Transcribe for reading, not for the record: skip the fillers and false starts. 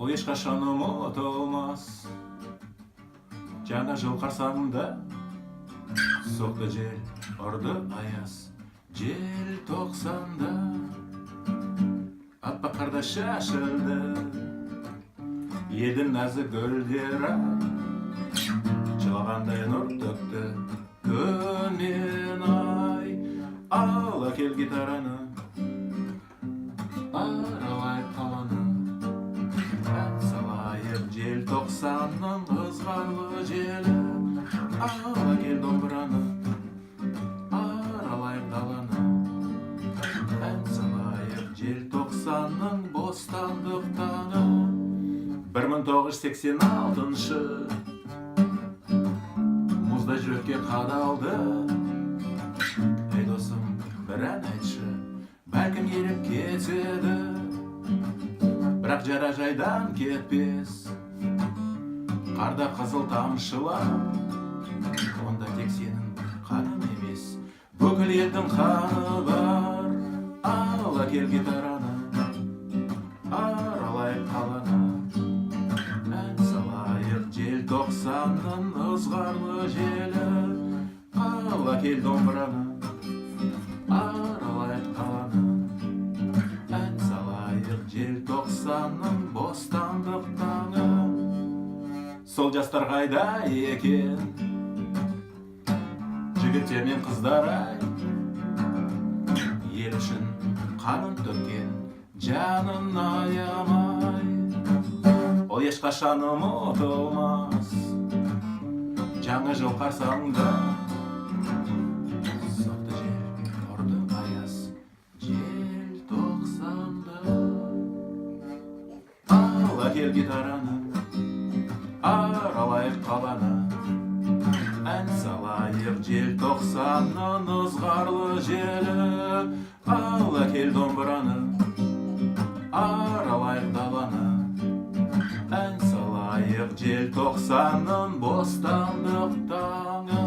Ой ешқашан ұмытылмас. Жаңа жыл қарсаңында соқты жел, ұрды аяз. Жел тоқсанда аппақ қарда шашылды. Еді нәзік гүлдер жылағандай нұр төкті. Күн мен ай, ала кел гитараны, аралай қаланы. Ән салайық желтоқсанның ызғарлы желі. Ала кел домбыраны, аралайық даланы. Ән салайық желтоқсанның бостандық таңы. 1986 мұзда жүрекке қадалды. Ей досым, бір ән айтшы, бәлкім еріп кетеді. Бірақ жаражайдан кетпес, қарда қызыл тамшылар. Онда тек сенің қаның емес, бүкіл елдің қаны бар. Ала кел гитараны, аралайық қаланы. Ән салайық желтоқсанның ызғарлы желі. Ала кел домбыраны, аралайық қаланы. Ән салайық желтоқсанның бостандық таңы. Сол жастар қайда екен, жігіттер мен қыздар ай. Ел үшін қанын төккен, жанын аямай. Ол ешқашан ұмытылмас. Жаңа жыл қарсаңында соқты жел, ұрды аяз. Жел тоқсанда ала кел гитараны, аралайық қаланы. Ән салайық желтоқсанның ызғарлы желі. Ала кел домбыраны, аралайық даланы. Ән салайық желтоқсанның бостандық таңы.